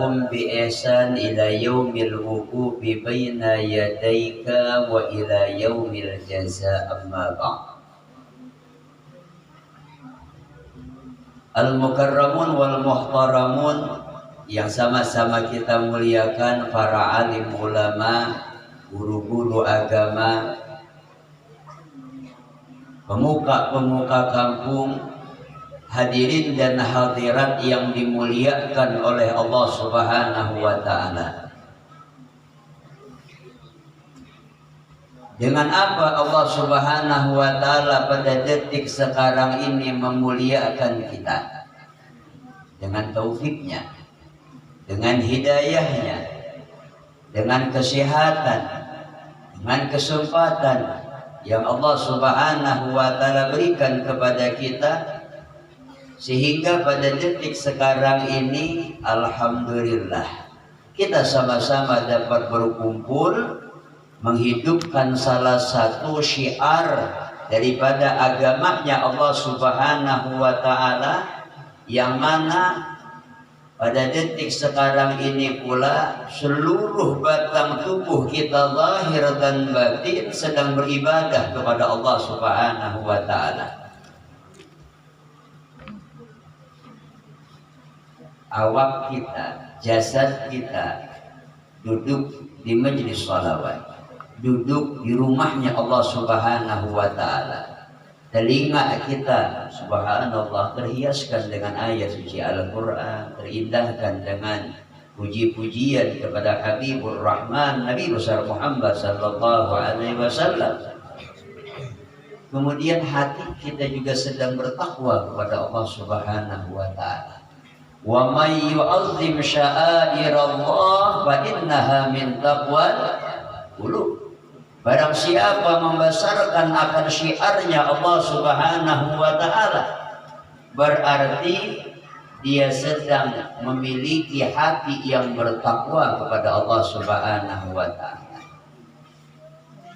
tabi'ahum bi ihsan ila yaumil wuqufi baina yadayka wa ila yaumil jaza amma ba'd. Al-mukarramun wal muhtaramun yang sama-sama kita muliakan, para alim ulama, guru-guru agama, pemuka-pemuka kampung, hadirin dan hadirat yang dimuliakan oleh Allah Subhanahu wa ta'ala. Dengan apa Allah Subhanahu wa ta'ala pada detik sekarang ini memuliakan kita? Dengan taufiknya, dengan hidayahnya, dengan kesehatan, dengan kesempatan yang Allah Subhanahu wa ta'ala berikan kepada kita, sehingga pada detik sekarang ini alhamdulillah kita sama-sama dapat berkumpul menghidupkan salah satu syiar daripada agamanya Allah Subhanahu wa ta'ala, yang mana pada detik sekarang ini pula seluruh batang tubuh kita zahir dan batin sedang beribadah kepada Allah Subhanahu wa ta'ala. Awak kita, jasad kita duduk di majlis shalawat, duduk di rumahnya Allah Subhanahu wa ta'ala. Telinga kita subhanallah terhiaskan dengan ayat suci Al-Quran, terindahkan dengan puji-pujian kepada Habibur Rahman Nabi besar Muhammad sallallahu alaihi wasallam. Kemudian hati kita juga sedang bertakwa kepada Allah Subhanahu wa ta'ala. Wa may yu'azzim sya'airallah fa innaha min taqwal qulub. Barang siapa membesarkan akan syiarnya Allah Subhanahu wa ta'ala, berarti dia sedang memiliki hati yang bertakwa kepada Allah Subhanahu wa ta'ala.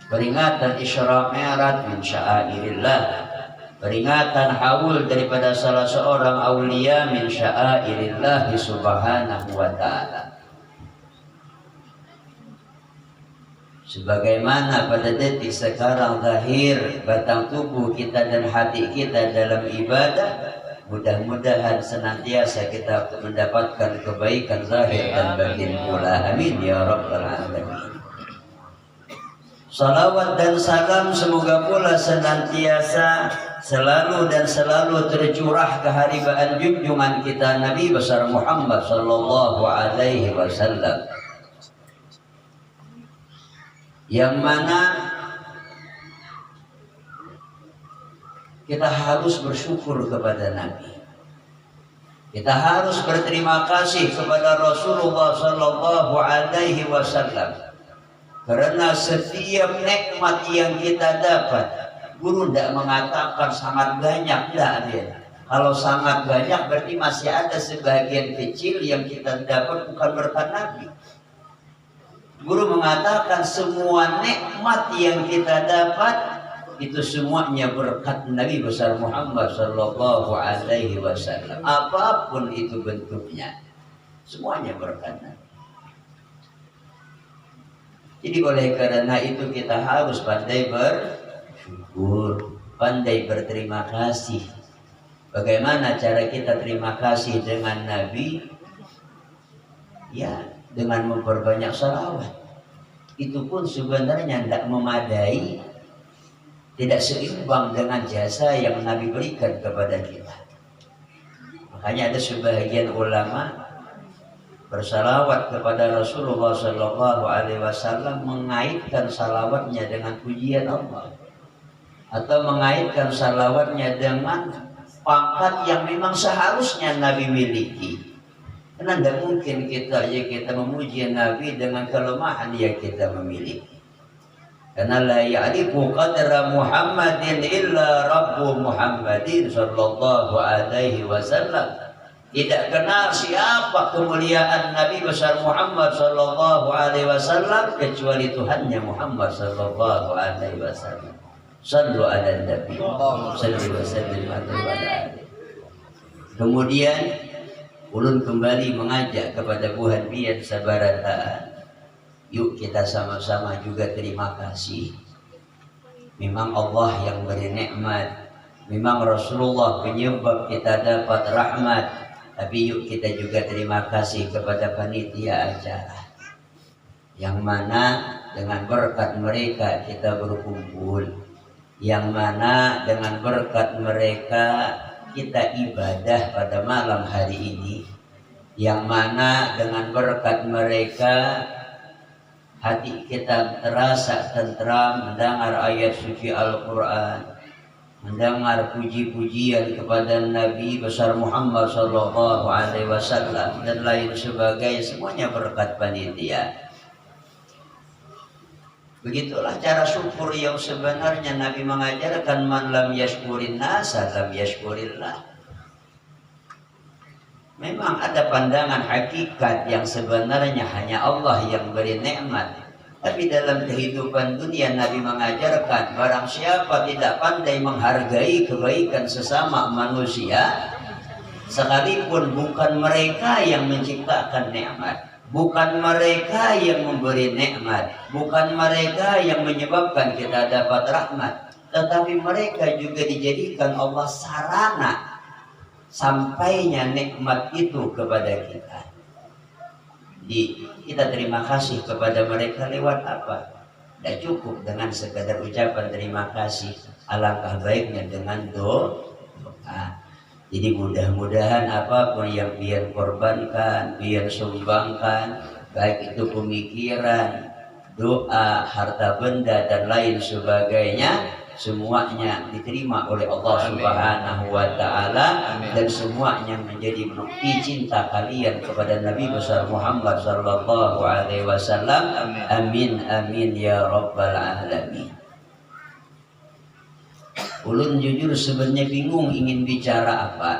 Peringatan Isra Mi'raj min sya'airillah, peringatan haul daripada salah seorang aulia min sya'airillah subhanahu wa ta'ala. Sebagaimana pada detik sekarang zahir batang tubuh kita dan hati kita dalam ibadah, mudah-mudahan senantiasa kita mendapatkan kebaikan zahir dan batin pula. Amin ya rabbal alamin. Salawat dan salam semoga pula senantiasa selalu dan selalu tercurah keharibaan junjungan kita Nabi besar Muhammad sallallahu alaihi wasallam, yang mana kita harus bersyukur kepada Nabi. Kita harus berterima kasih kepada Rasulullah sallallahu alaihi wasallam. Karena setiap nikmat yang kita dapat, guru tidak mengatakan sangat banyak, tidak ada. Kalau sangat banyak berarti masih ada sebagian kecil yang kita dapat bukan berkat Nabi. Guru mengatakan semua nikmat yang kita dapat itu semuanya berkat Nabi besar Muhammad sallallahu alaihi wasallam. Apapun itu bentuknya, semuanya berkat Nabi. Jadi oleh karena itu kita harus pandai bersyukur, pandai berterima kasih. Bagaimana cara kita terima kasih dengan Nabi? Ya, dengan memperbanyak salawat. Itu pun sebenarnya tidak memadai, tidak seimbang dengan jasa yang Nabi berikan kepada kita. Makanya ada sebagian ulama bersalawat kepada Rasulullah sallallahu alaihi wasallam mengaitkan salawatnya dengan pujian Allah, atau mengaitkan salawatnya dengan pangkat yang memang seharusnya Nabi miliki. Karena tidak mungkin kita memuji Nabi dengan kelemahan yang kita memiliki. Karena la ya'rifu qadra Muhammadin illa Rabbu Muhammadin sallallahu alaihi wasallam. Tidak kenal siapa kemuliaan Nabi besar Muhammad sallallahu alaihi wasallam kecuali Tuhannya Muhammad sallallahu alaihi wasallam. Sallu ala Nabi sallallahu alaihi wasallam. Kemudian Ulun kembali mengajak kepada Tuhan biar sabarataan. Yuk kita sama-sama juga terima kasih. Memang Allah yang beri nikmat, memang Rasulullah penyebab kita dapat rahmat. Tapi yuk kita juga terima kasih kepada panitia acara, yang mana dengan berkat mereka kita berkumpul, yang mana dengan berkat mereka kita ibadah pada malam hari ini, yang mana dengan berkat mereka hati kita terasa tentram mendengar ayat suci Al-Quran, mendengar puji-pujian kepada Nabi besar Muhammad Sallallahu Alaihi Wasallam dan lain sebagainya, semuanya berkat panitia. Begitulah cara syukur yang sebenarnya Nabi mengajarkan, man lam yashkurin nasa lam yashkurillah. Memang ada pandangan hakikat yang sebenarnya hanya Allah yang beri nikmat. Tapi dalam kehidupan dunia Nabi mengajarkan, barang siapa tidak pandai menghargai kebaikan sesama manusia, sekalipun bukan mereka yang menciptakan nikmat, bukan mereka yang memberi nikmat, bukan mereka yang menyebabkan kita dapat rahmat, tetapi mereka juga dijadikan Allah sarana sampainya nikmat itu kepada kita. Kita terima kasih kepada mereka lewat apa? Tidak cukup dengan sekadar ucapan terima kasih, alangkah baiknya dengan doa. Jadi mudah-mudahan apapun yang biar korbankan, biar sumbangkan, baik itu pemikiran, doa, harta benda dan lain sebagainya, semuanya diterima oleh Allah Subhanahu wa Ta'ala, dan semuanya menjadi bukti cinta kalian kepada Nabi besar Muhammad Sallallahu Alaihi Wasallam. Amin amin ya Rabbal Alamin. Ulun jujur sebenarnya bingung ingin bicara apa.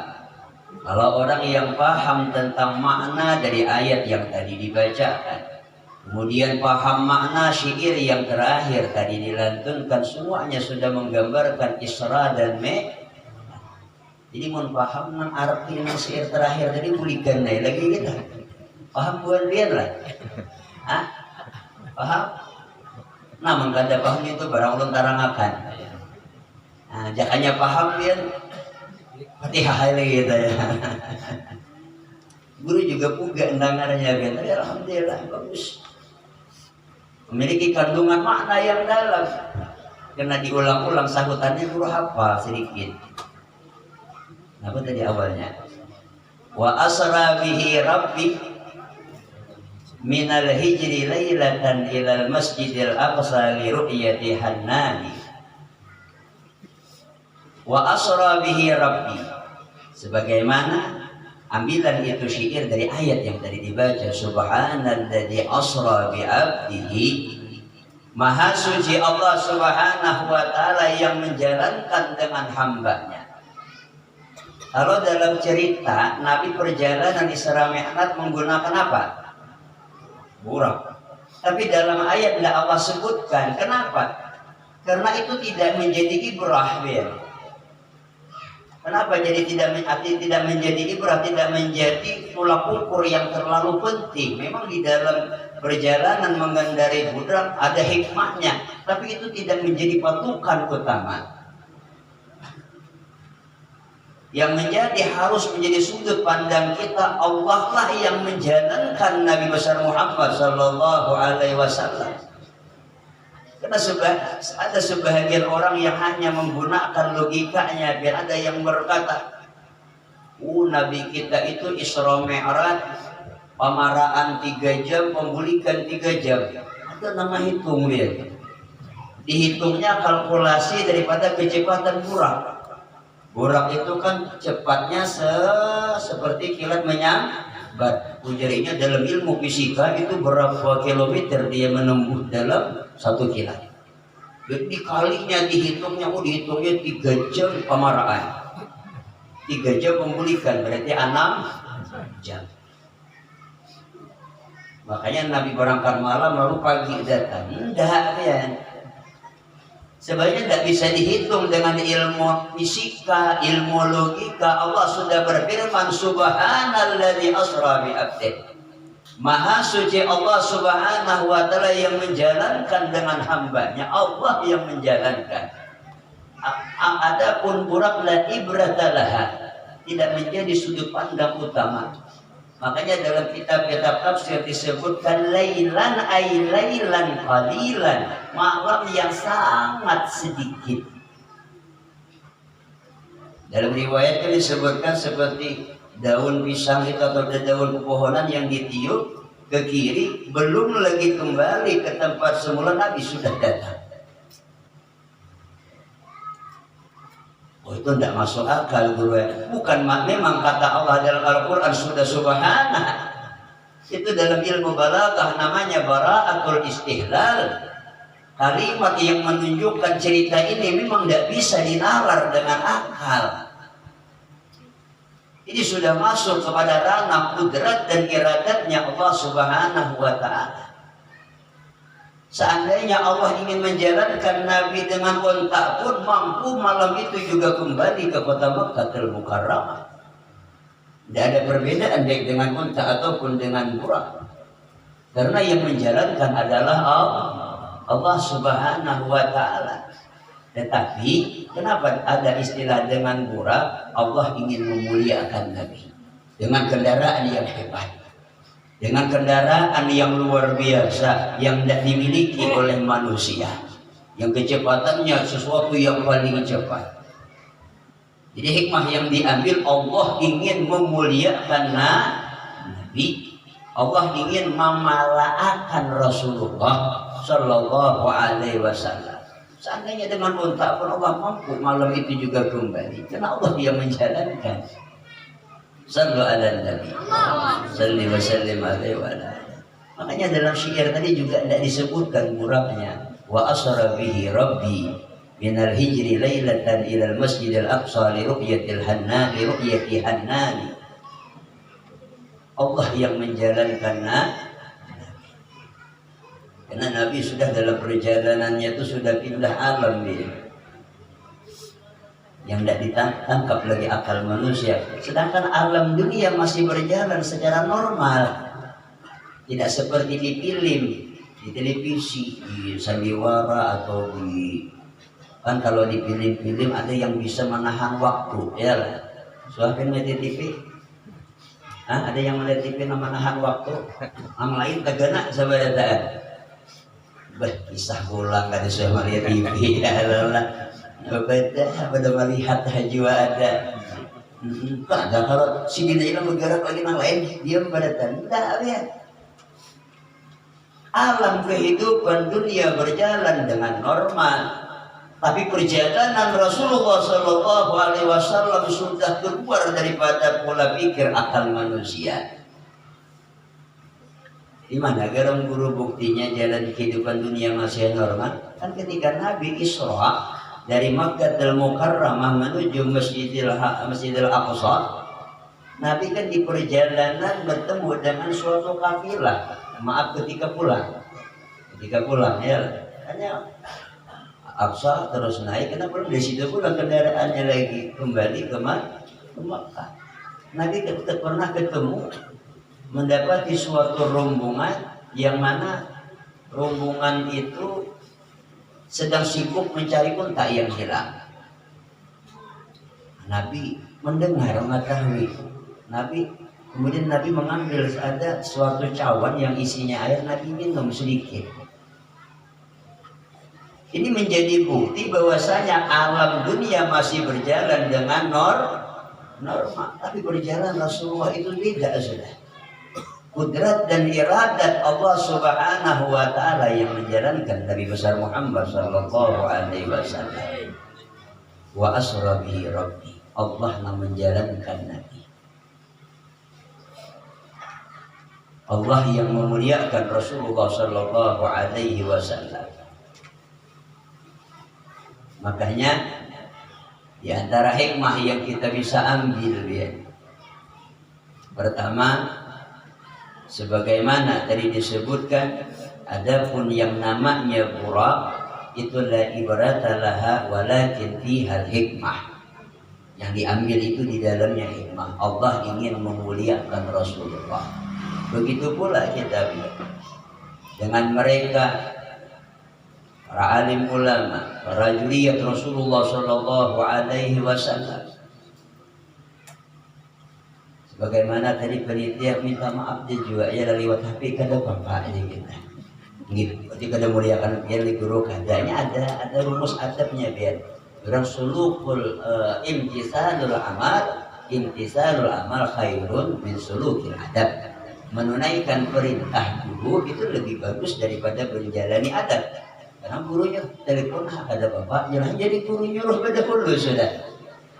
Kalau orang yang paham tentang makna dari ayat yang tadi dibacakan, kemudian paham makna syair yang terakhir tadi dilantunkan, semuanya sudah menggambarkan Isra dan Mi'raj. Jadi mau paham nang arti nang syair terakhir tadi bulikan lagi kita. Paham bukan biar lah. Hah? Paham? Nah, mengkada paham itu barang ulun tarangakan. Nah, jakanya paham biar Fatihah lagi gitu ya. Guru juga puga dengarnya kan. Alhamdulillah bagus. Memiliki kandungan makna yang dalam. Karena diulang-ulang sahutannya guru hafal sedikit. Apa tadi awalnya? Wa asra bihi rabbi minal hijri lailatan ilal masjidil aqsa li ru'yati hannani. Wa asra bihi rabbi, sebagaimana ambilan itu syair dari ayat yang tadi dibaca, subhanalladzi asra bi 'abdihi, maha suci Allah Subhanahu wa Ta'ala yang menjalankan dengan hambanya. Kalau dalam cerita Nabi perjalanan Isra Mi'raj menggunakan apa? Burak. Tapi dalam ayat tidak Allah sebutkan. Kenapa? Karena itu tidak menjadi ibrah ya. Kenapa jadi tidak menjadi ibrah, tidak menjadi tolak ukur yang terlalu penting? Memang di dalam perjalanan mengendarai budak ada hikmahnya, tapi itu tidak menjadi patokan utama. Yang menjadi harus menjadi sudut pandang kita, Allah lah yang menjalankan Nabi besar Muhammad Sallallahu Alaihi Wasallam. Karena ada sebahagian orang yang hanya menggunakan logikanya. Biar ada yang berkata, Nabi kita itu Isra Mi'raj, pamaraan 3 jam, pembulikan 3 jam. Ada nama hitung ya. Dihitungnya kalkulasi daripada kecepatan burak. Burak itu kan cepatnya seperti kilat menyambar. Ujarinya dalam ilmu fisika itu berapa kilometer dia menempuh dalam 1 kilat. Jadi dikalinya dihitungnya 3 jam pamaraan, 3 jam pemulikan, berarti 6 jam. Makanya Nabi berangkat malam lalu pagi datang. Enggak ya. Sebenarnya tidak bisa dihitung dengan ilmu fisika, ilmu logika. Allah sudah berfirman, Subhanalladzi asra bi abdihi. Maha suci Allah Subhanahu wa ta'ala yang menjalankan dengan hambanya. Allah yang menjalankan. Adapun burak la ibratalah, tidak menjadi sudut pandang utama. Makanya dalam kitab-kitab tafsir disebutkan lailan ay lailan qalilan, malam yang sangat sedikit. Dalam riwayat disebutkan seperti daun pisang itu atau daun pepohonan yang ditiup ke kiri, belum lagi kembali ke tempat semula Nabi sudah datang. Oh, itu tidak masuk akal, guru. Bukan, memang kata Allah dalam Al-Quran sudah subhanah. Itu dalam ilmu balaghah namanya bara'atul istihlal. Kalimat yang menunjukkan cerita ini memang tidak bisa dinalar dengan akal. Ini sudah masuk kepada ranah kudrat dan iradatnya Allah Subhanahu wa ta'ala. Seandainya Allah ingin menjalankan Nabi dengan onta pun mampu malam itu juga kembali ke kota Makkahul Mukarramah. Tidak ada perbedaan baik dengan onta ataupun dengan burak. Karena yang menjalankan adalah Allah Subhanahu wa ta'ala. Tetapi kenapa ada istilah dengan burak? Allah ingin memuliakan Nabi dengan kendaraan yang hebat, dengan kendaraan yang luar biasa yang tidak dimiliki oleh manusia, yang kecepatannya sesuatu yang paling cepat. Jadi hikmah yang diambil, Allah ingin memuliakan Nabi, Allah ingin memalaakan Rasulullah Sallallahu Alaihi Wasallam. Seandainya dengan unta pun Allah mampu malam itu juga kembali, karena Allah yang menjalankan. Sallu ala Nabi, salli wa sallim alaihi wa ala. Makanya dalam syair tadi juga tidak disebutkan buraknya. Wa asra bihi rabbi minal hijri lailatan ilal masjidil aqsa li ru'yatil hannan li ru'yati hannani. Allah yang menjalankan karena Nabi sudah dalam perjalanannya itu sudah pindah alam dia, yang tidak ditangkap lagi akal manusia. Sedangkan alam dunia masih berjalan secara normal, tidak seperti di film, di televisi, di sandiwara atau di, kan kalau di film-film ada yang bisa menahan waktu, ya lah. Suapin melihat TV, ada yang melihat TV menahan waktu, yang lain tegana sahabat. Kisah ulang kata saya melihat TV, Allah. Pada melihat jua ada. Ada kalau si bina bergerak lagi yang lain, dia pada tanda ya. Alam kehidupan dunia berjalan dengan normal, tapi perjalanan Rasulullah Sallallahu Alaihi Wasallam sudah keluar daripada pola pikir akal manusia. Di mana garam guru buktinya jalan kehidupan dunia masih normal? Kan ketika Nabi Isra dari Makkahul Mukarramah menuju Masjidil Aqsa, Nabi kan di perjalanan bertemu dengan suatu kafilah. Maaf, ketika pulang ya, hanya Aqsa terus naik, kenapa dari situ pulang kendaraannya lagi kembali ke Makkah. Nabi pernah ketemu, mendapati suatu rombongan yang mana rombongan itu sedang sibuk mencari unta yang hilang. Nabi mendengar, mengetahui. Kemudian Nabi mengambil ada suatu cawan yang isinya air, Nabi minum sedikit. Ini menjadi bukti bahwasanya alam dunia masih berjalan dengan normal, tapi berjalan Rasulullah itu beda sudah. Kudrat dan iradat Allah Subhanahu wa ta'ala yang menjalankan Nabi besar Muhammad sallallahu alaihi wasallam. Wa asra bihi rabbi, Allah yang menjalankan Nabi. Allah yang memuliakan Rasulullah sallallahu alaihi wasallam. Makanya di antara hikmah yang kita bisa ambil ya, pertama, sebagaimana tadi disebutkan, adapun yang namanya burak itu la ibrata laha walakin fihal hikmah. Yang diambil itu di dalamnya hikmah. Allah ingin memuliakan Rasulullah. Begitu pula kita dengan mereka, para alim ulama, para juriyat Rasulullah Sallallahu Alaihi Wasallam. Sebagaimana tadi panitia minta maaf dia juga ya lewat HP kada bapak ini kita. Ketika ada muliakan biar di guru kadanya ada rumus adabnya biar. Orang sulukul imtisalul amal khairun min sulukil adab. Menunaikan perintah guru itu lebih bagus daripada menjalani adab. Karena gurunya telepon ada bapak, jangan jadi guru nyuruh pada dulu sudah.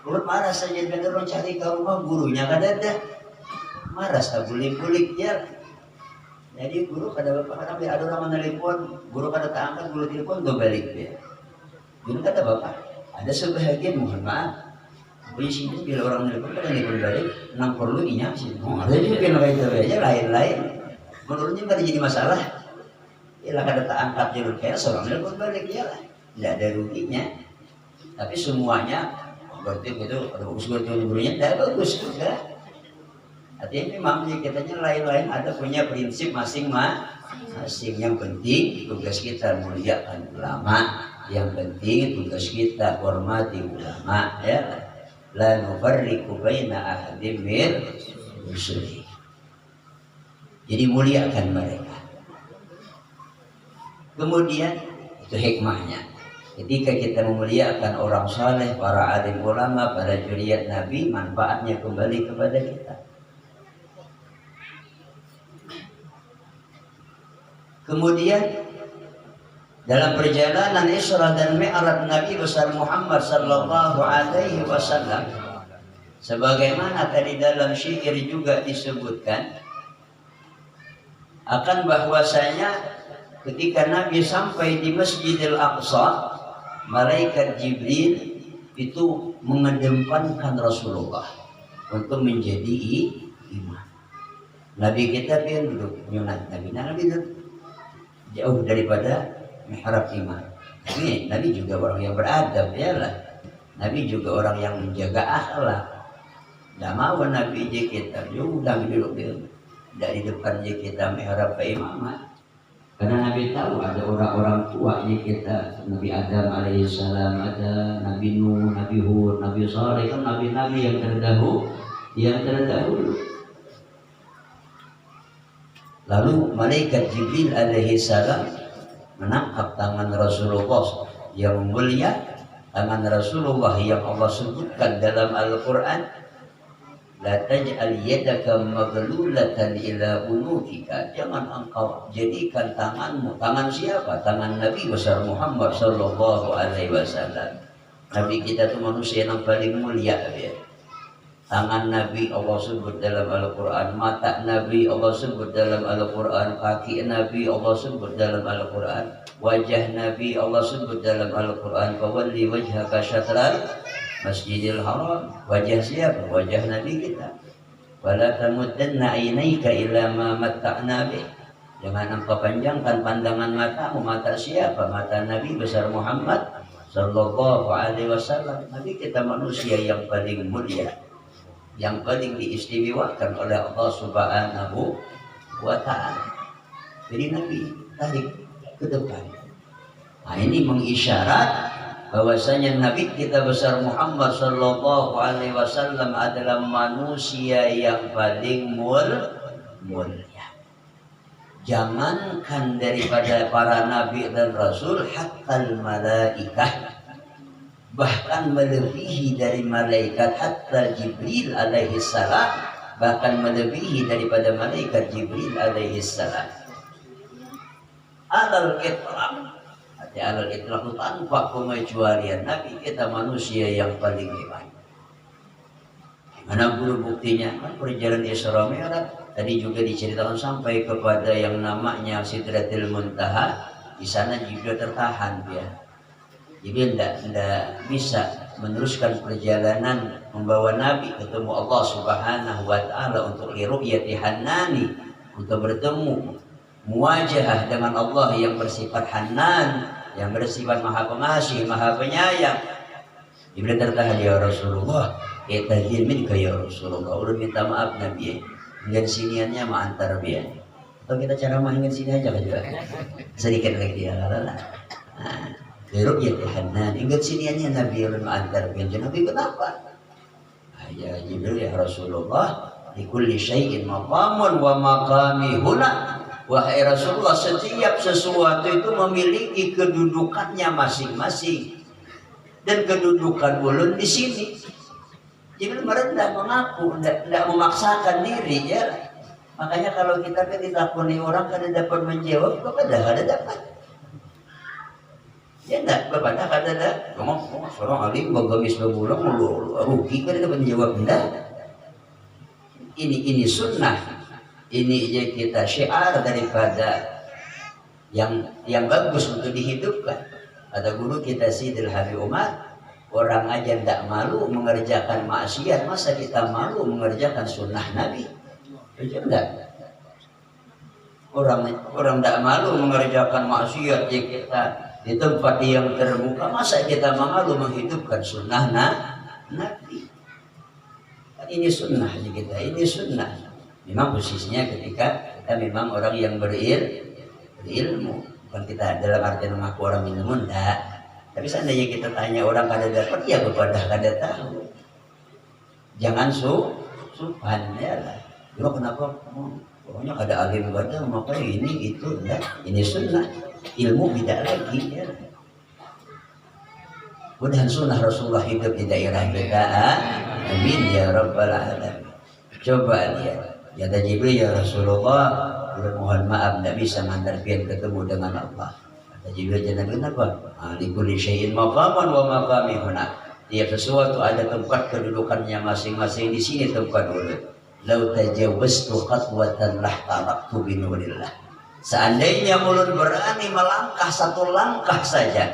Guru marah saja dan orang cari ke rumah gurunya kada ada. Marah tak bulik-bulik ya. Jadi guru kada bapak karena ada orang menelepon, guru kada tak angkat, guru telepon do balik dia. Guru kata bapak. Ada sebahagian mohon maaf, punya sini bila orang telepon kada telepon balik, nang perlu inya sih. Ada juga yang aja lain-lain. Menurutnya kada jadi masalah. Ialah kada tak angkat jalur kayak seorang telepon balik ya lah. Tidak ada ruginya. Tapi semuanya berarti itu ada bagus gurunya tidak bagus juga. Artinya memang kitanya lain-lain ada punya prinsip masing-masing. Yang penting tugas kita muliakan ulama. Yang penting tugas kita hormati ulama ya. La nufarriqu baina ahadin min rusuli. Jadi muliakan mereka. Kemudian itu hikmahnya. Ketika kita memuliakan orang saleh, para alim ulama, para juriyat Nabi, manfaatnya kembali kepada kita. Kemudian dalam perjalanan Isra dan Mi'raj Nabi besar Muhammad sallallahu alaihi wasallam, sebagaimana tadi dalam syair juga disebutkan akan bahwasanya ketika Nabi sampai di Masjidil Aqsa, malaikat Jibril itu mengedepankan Rasulullah untuk menjadi imam. Nabi kita dia duduk nyunat Nabi duduk jauh daripada mihrab imam. Ini Nabi juga orang yang beradab ya lah. Nabi juga orang yang menjaga akhlak. Tidak mau Nabi je kita jauh Nabi duduk dari depan je kita mihrab imamat. Karena Nabi tahu ada orang-orang tua je kita, Nabi Adam alaihissalam, ada Nabi Nuh, Nabi Hud, Nabi Saleh, kan nabi-nabi yang terdahulu. Lalu malaikat Jibril alaihissalam menangkap tangan Rasulullah yang mulia, tangan Rasulullah yang Allah sebutkan dalam Al-Quran, la taj'al yadaka maghlulatan ila unukika. Jangan engkau jadikan tanganmu, tangan siapa? Tangan Nabi besar Muhammad sallallahu alaihi wasallam. Nabi kita itu manusia yang paling mulia ya. Tangan Nabi Allah sebut dalam Al-Quran, mata Nabi Allah sebut dalam Al-Quran, kaki Nabi Allah sebut dalam Al-Quran, wajah Nabi Allah sebut dalam Al-Quran, fawalli wajhaka syatral Masjidil Haram. Wajah siapa? Wajah Nabi kita. Wala tamuddanna ainaika ila ma matta'na bih. Jangan engkau panjangkan pandangan matamu. Mata siapa? Mata Nabi besar Muhammad sallallahu alaihi wasallam. Nabi kita manusia yang paling mulia, yang paling diistimewakan oleh Allah Subhanahu wa ta'ala. Jadi Nabi tarik ke depan. Nah, ini mengisyarat bahwasanya Nabi kita besar Muhammad sallallahu alaihi wasallam adalah manusia yang paling mulia. Jangankan daripada para nabi dan rasul, hatta malaikah, bahkan melebihi dari malaikat, hatta Jibril alaihi salam, bahkan melebihi daripada malaikat Jibril alaihi salam. Alal itlaq, arti alal itlaq itu tanpa pengecualian, Nabi kita manusia yang paling hebat. Mana guru buktinya? Kan perjalanan Isra Mi'raj tadi juga diceritakan sampai kepada yang namanya Sidratil Muntaha. Di sana Jibril tertahan dia. Jibril tidak bisa meneruskan perjalanan membawa Nabi ketemu Allah Subhanahu wa ta'ala untuk liru'yati Hannani, untuk bertemu muwajahah dengan Allah yang bersifat Hannan, yang bersifat maha pengasih, maha penyayang. Jibril tertahan, ya Rasulullah, itajil minka ya Rasulullah, udah minta maaf Nabi, dengan siniannya ma antar biar. Atau kita cara mainin sini aja kan juga, sedikit lagi ya lah. Beruk ya Tuhan, ingat siniannya Nabi udah ma antar biar. Nabi kenapa? Ya Jibril, ya Rasulullah, likulli syai'in maqamun wa maqami huna. Wahai Rasulullah, setiap sesuatu itu memiliki kedudukannya masing-masing. Dan kedudukan ulun di sini. Jibril merendah, mengaku, tidak memaksakan diri ya. Makanya kalau kita ditakuni orang kada dapat menjawab, kepada kada dapat. Ya enggak, kepada kada ada. Ngomong seorang alim bagamis berulang rugi kada dapat menjawab enggak. Ini sunnah. Ini ya kita syiar daripada yang bagus untuk dihidupkan. Ada guru kita Sidil Habib Umar, orang aja tidak malu mengerjakan maksiat, masa kita malu mengerjakan sunnah Nabi? Betul enggak? Orang tidak malu mengerjakan maksiat, ya kita di tempat yang terbuka, masa kita malu menghidupkan sunnah Nabi? Ini sunnah kita, ini sunnah. Memang posisinya ketika kita memang orang yang berilmu. Bukan kita dalam artian mengaku orang ilmu, enggak. Tapi seandainya kita tanya orang kada dapat, ya kepada kada tahu. Jangan supan ya lah. Cuma kenapa? Pokoknya kada alim kada, maka ini itu enggak. Ini sunnah. Ilmu beda lagi ya. Mudah sunnah Rasulullah hidup di daerah kita. Amin ya rabbal alamin. Coba lihat. Ya Jibril, ya Rasulullah, mohon maaf tidak bisa mengantar pian ketemu dengan Allah. Kata Jibril, jangan kenapa? Likulli syai'in maqaman wa maqami huna. Tiap sesuatu ada tempat kedudukannya masing-masing. Di sini tempat dulu. Lau tajawaztu khatwatan lah taraktu binurillah. Seandainya ulun berani melangkah satu langkah saja,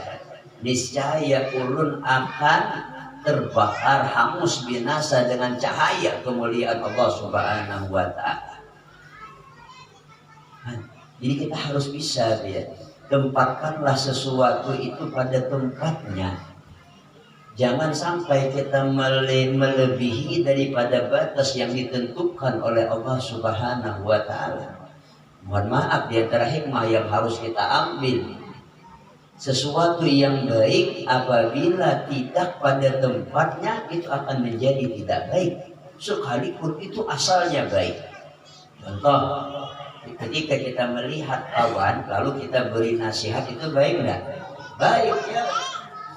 niscaya ulun akan terbakar, hangus, binasa dengan cahaya kemuliaan Allah Subhanahu wa ta'ala. Jadi kita harus bisa ya, tempatkanlah sesuatu itu pada tempatnya. Jangan sampai kita melebihi daripada batas yang ditentukan oleh Allah Subhanahu wa ta'ala. Mohon maaf, di antara hikmah yang harus kita ambil, sesuatu yang baik apabila tidak pada tempatnya itu akan menjadi tidak baik, sekalipun itu asalnya baik. Contoh, ketika kita melihat kawan lalu kita beri nasihat, itu baik enggak? Baik ya.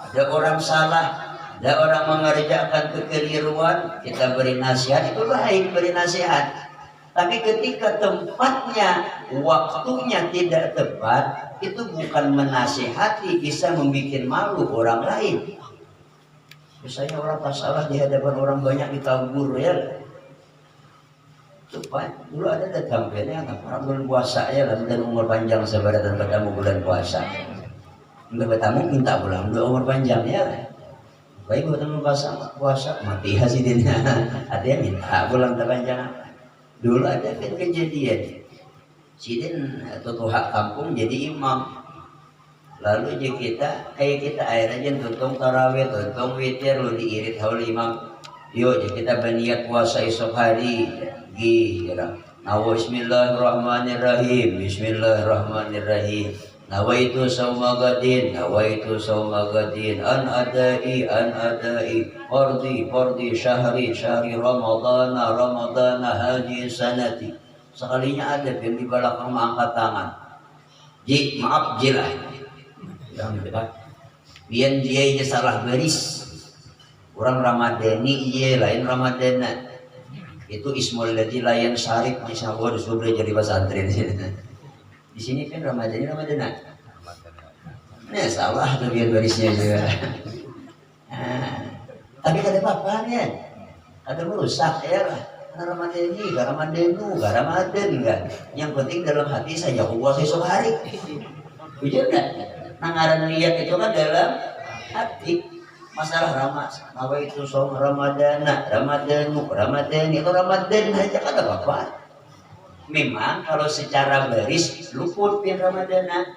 Ada orang salah, ada orang mengerjakan kekeliruan, kita beri nasihat, itu baik beri nasihat. Tapi ketika tempatnya, waktunya tidak tepat, itu bukan menasihati, bisa membuat malu orang lain. Misalnya orang pas salah di hadapan orang banyak ditegur ya. Cepat, dulu ada datang anak orang bulan puasa ya, dan umur panjang sebaratan bertamu bulan puasa. Enggak bertamu minta pulang, udah umur panjang ya. Baik bertamu puasa, mati hasilnya. Ada yang minta pulang terpanjang. Dulu ada kejadian, sidin tutuhak kampung jadi imam. Lalu je kita akhirnya tuntung tarawih, tuntung witir, lu diirit haul imam. Yuk je kita berniat puasa esok hari. Bismillahirrahmanirrahim. Bismillahirrahmanirrahim. Nawaitu sawma gadin an adai fardi syahri ramadana haji sanati. Sekalinya ada yang di belakang mengangkat tangan, maaf jilah biar dia salah baris. Orang Ramadhani iya lain Ramadhana, itu ismul ladzi la yansharif, misalnya gua disuruh jadi pesantren di sini kan Ramadhani. Nah salah tuh biar barisnya juga. Tapi ada apa-apanya, ada merusak ya lah. Ramadhani, gak Ramadan enggak. Yang penting dalam hati saya puasa esok hari. Betul enggak? Nangaran lihat itu kan dalam hati. Masalah Ramadan itu som Ramadana, Ramadani itu Ramadan aja kan ada apa? Memang kalau secara baris luput pin Ramadana.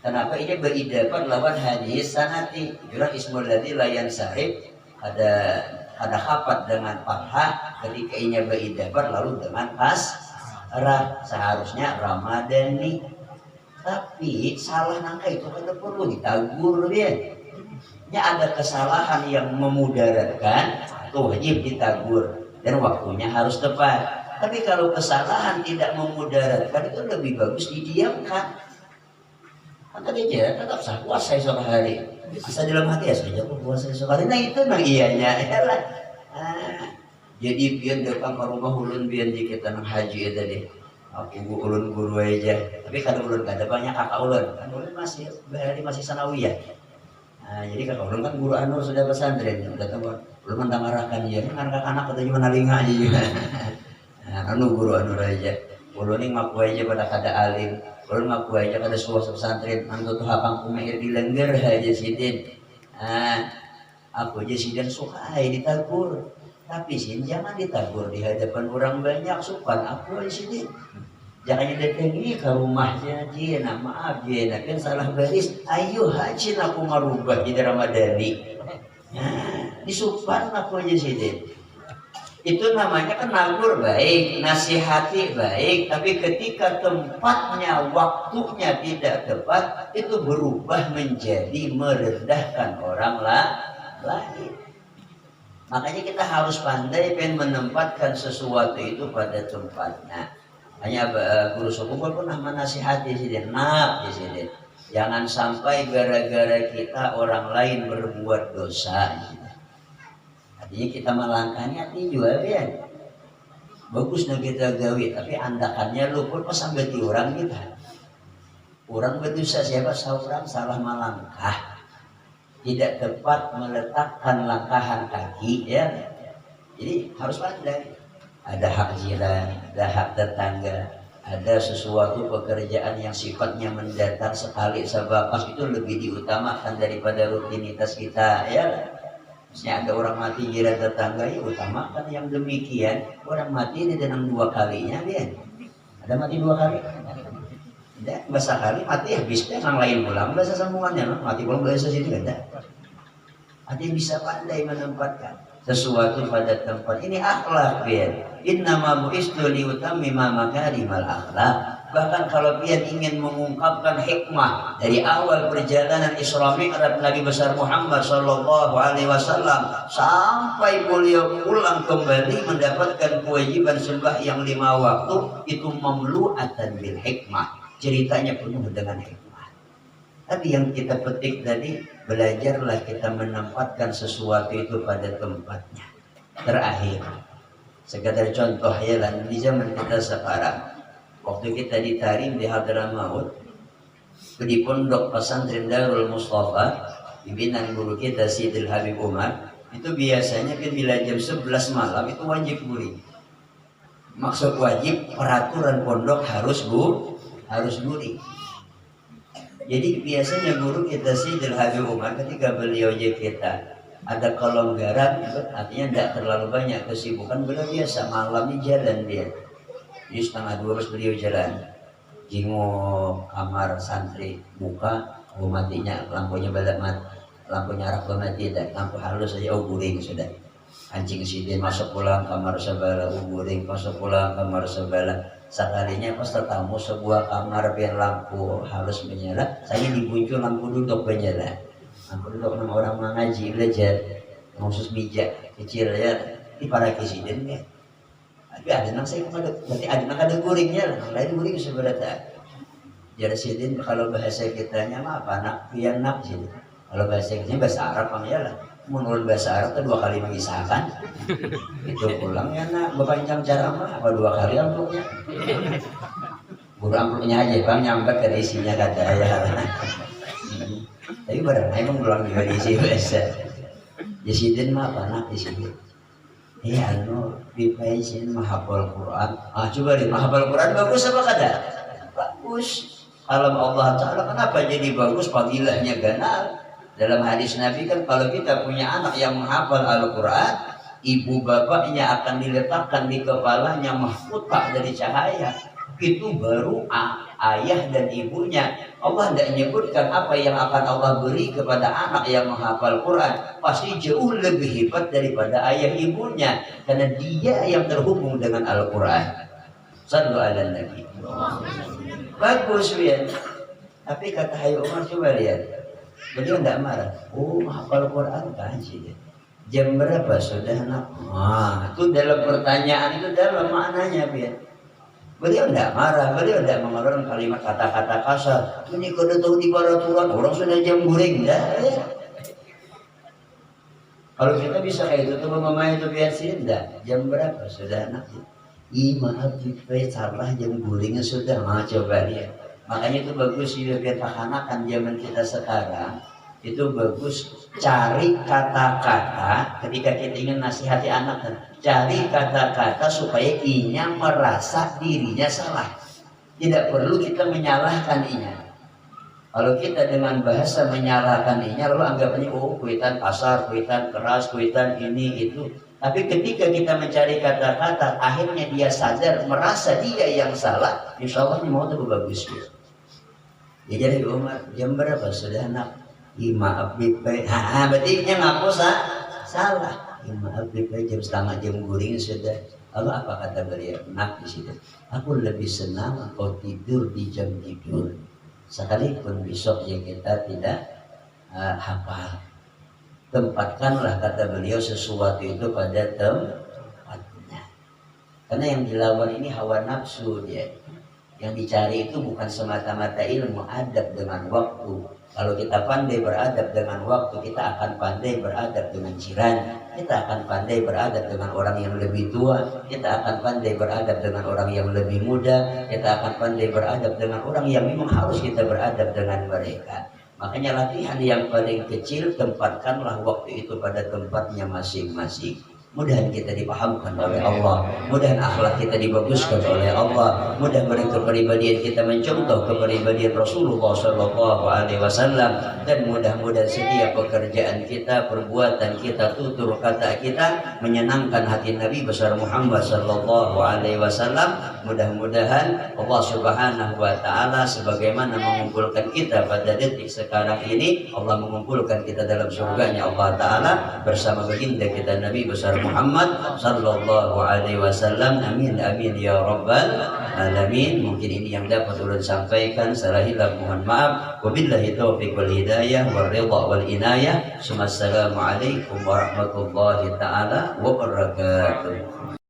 Kenapa ini beridapat lawan hadis sanati? Jurang ismul ladzi layan sarif ada hapat dengan fathah ketika ini beridapat lalu dengan kasrah seharusnya Ramadhani. Tapi salah nangka itu kan perlu ditagur ya. Ya ada kesalahan yang memudaratkan itu wajib ditagur dan waktunya harus tepat. Tapi kalau kesalahan tidak memudaratkan itu lebih bagus didiamkan. Maka dia tetap sah puasa esok hari. Asal dalam hati ya saja puasa esok hari. Nah itu memang iyanya. Jadi biar depan ke rumah ulun biar di kita nang haji ya tadi. Aku ulun guru aja. Tapi kalau ulun gak ada banyak kakak ulun. Kan ulun masih bahari masih sanawiyah. Jadi kakak ulun kan guru anu sudah pesantren. Udah tahu ulun mentangarahkan dia. Kan anak atau cuma nalinga aja juga. Anu guru anu aja. Ulun ini ngaku aja pada kada alim. Ulun ngaku aja kada suas pesantren. Antu tuh hapang kumehir di lengger aja sidin. Aku aja sidin suka ditagur. Tapi sin jangan ditagur di hadapan orang banyak supan aku aja sidin. Jangan datangi ke rumahnya Jena, maaf Jena kan salah baris. Ayo haji aku merubah di Ramadhani. Disupan aku aja sidin. Itu namanya kan nagur baik, nasihati baik, tapi ketika tempatnya, waktunya tidak tepat, itu berubah menjadi merendahkan orang lain. Makanya kita harus pandai menempatkan sesuatu itu pada tempatnya. Hanya guru suku pernah menasihati sidin, nah sidin, jangan sampai gara-gara kita orang lain berbuat dosa. Artinya kita melangkahnya hati juga ya. Bagus nah kita gawe, tapi andakannya luput pas sampai di orang kita. Orang berdosa siapa seorang salah melangkah, tidak tepat meletakkan langkahan kaki ya. Jadi harus pandai. Ada hak jiran, ada hak tetangga, ada sesuatu pekerjaan yang sifatnya mendatar sekali sebakas itu lebih diutamakan daripada rutinitas kita ya. Misalnya ada orang mati jiran tetangga ya utamakan yang demikian. Orang mati ini dengan 2 kalinya dia. Ada mati 2 kali? Tidak, bahasa kali mati habis deh yang lain pulang bahasa sambungannya mati pulang bahasa situ ada. Artinya bisa pandai menempatkan sesuatu pada tempat ini akhlak biar. Innama bu'istu liutammima makarimal akhlak. Bahkan kalau dia ingin mengungkapkan hikmah dari awal perjalanan Isra Mi'raj Nabi besar Muhammad sallallahu alaihi wasallam sampai beliau pulang kembali mendapatkan kewajiban sembahyang 5 waktu itu mamlu'atan bil hikmah. Ceritanya penuh dengan hikmah. Tapi yang kita petik tadi, belajarlah kita menempatkan sesuatu itu pada tempatnya. Terakhir, sekedar contoh ya di zaman kita sekarang. Waktu kita ditarim di Hadramaut, di pondok pesantren Darul Mustafa, pimpinan guru kita Sidil Habib Umar, itu biasanya kan bila jam 11 malam itu wajib guring. Maksud wajib, peraturan pondok harus guring. Jadi biasanya guru kita Sidil Habib Umar ketika beliau kita ada kelonggaran, artinya tidak terlalu banyak kesibukan, beliau biasa malamnya jalan dia. Jadi 11:30 beliau jalan, jenguk kamar santri, buka, matinya lampunya balap lampunya arah mati, dan lampu halus saja, guring sudah. Anjing sidin masuk pulang kamar sebelah, guring masuk pulang kamar sebelah. Sekalinya pas tetamu sebuah kamar biar lampu halus menyala, saya dibuncul lampu duduk menyala. Lampu duduk nama orang mengaji belajar, khusus meja kecil ya, di para kisiden ya. Tapi ada nang saya kepada, berarti ada nang ada guringnya lah, lain guring sebenarnya. Jadi sidin kalau bahasa kitanya apa nak, pian nak sidin. Kalau bahasa kitanya bahasa Arab ya lah. Menurut bahasa Arab itu 2 kali mengisahkan. Itu pulang ya nak, berpanjang ceramah apa 2 kali amplopnya. Guru amplopnya aja bang nyambat ke isinya kata ya. Tapi barang emang pulang juga diisi bahasa. Sidin mah apa nak di sini? Iya, dipaisin mahafal Quran. Coba deh, mahafal Quran bagus apa kada? Bagus. Kalau Allah Ta'ala kenapa jadi bagus? Fadilahnya ganal. Dalam hadis Nabi kan kalau kita punya anak yang menghafal Al-Quran, ibu bapaknya akan diletakkan di kepalanya mahkota dari cahaya. Itu baru ayah dan ibunya. Allah tidak menyebutkan apa yang akan Allah beri kepada anak yang menghafal Quran. Pasti jauh lebih hebat daripada ayah ibunya, karena dia yang terhubung dengan Al-Quran. Sallu ala Nabi. Bagus ya. Tapi kata Hayy Umar, coba lihat, beliau tidak marah. Oh, menghafal Quran kan sih. Jam berapa sudah nak? Itu dalam pertanyaan, itu dalam maknanya biar. Beliau tidak marah, beliau tidak mengeluarkan kalimat kata-kata kasar. Ini kalau tahu di peraturan orang sudah jam guring, dah. Kalau kita bisa kayak itu tuh mama itu biar sih, dah. Jam berapa sudah nak? Maaf, salah jam guringnya sudah. Coba lihat. Makanya itu bagus ya, biar kehanakan zaman kita sekarang. Itu bagus cari kata-kata ketika kita ingin nasihati anak, cari kata-kata supaya inya merasa dirinya salah. Tidak perlu kita menyalahkan inya. Kalau kita dengan bahasa menyalahkan inya, lalu anggapnya oh kuitan kasar, kuitan keras, kuitan ini itu. Tapi ketika kita mencari kata-kata, akhirnya dia sadar merasa dia yang salah, insya Allah ini mau tuh bagus. Ya jadi Umar, jam berapa sudah nak? Maaf Bipai, berarti yang ngaku salah. Maaf Bipai, jam setengah jam guring sudah. Lalu apa kata beliau? Nak di situ. Aku lebih senang kau tidur di jam tidur, sekalipun besoknya kita tidak hafal. Tempatkanlah kata beliau sesuatu itu pada tempatnya. Karena yang dilawan ini hawa nafsu dia. Yang dicari itu bukan semata-mata ilmu, adab dengan waktu. Kalau kita pandai beradab dengan waktu, kita akan pandai beradab dengan jiran, kita akan pandai beradab dengan orang yang lebih tua, kita akan pandai beradab dengan orang yang lebih muda, kita akan pandai beradab dengan orang yang memang harus kita beradab dengan mereka. Makanya latihan yang paling kecil, tempatkanlah waktu itu pada tempatnya masing-masing. Mudah kita dipahamkan oleh Allah, mudah akhlak kita dibaguskan oleh Allah, mudah-mudahan kepribadian kita mencontoh kepribadian Rasulullah SAW, dan mudah-mudahan setiap pekerjaan kita, perbuatan kita, tutur kata kita menyenangkan hati Nabi besar Muhammad SAW. Mudah-mudahan Allah Subhanahu wa Ta'ala sebagaimana mengumpulkan kita pada detik sekarang ini, Allah mengumpulkan kita dalam surganya Allah Ta'ala bersama baginda kita Nabi besar Muhammad sallallahu alaihi wasallam. Amin amin ya rabbal alamin. Mungkin ini yang dapat ulun sampaikan, salah hilaf mohon maaf. Wabillahi taufiq wal hidayah wal ridha wal inayah. Assalamualaikum warahmatullahi taala wabarakatuh.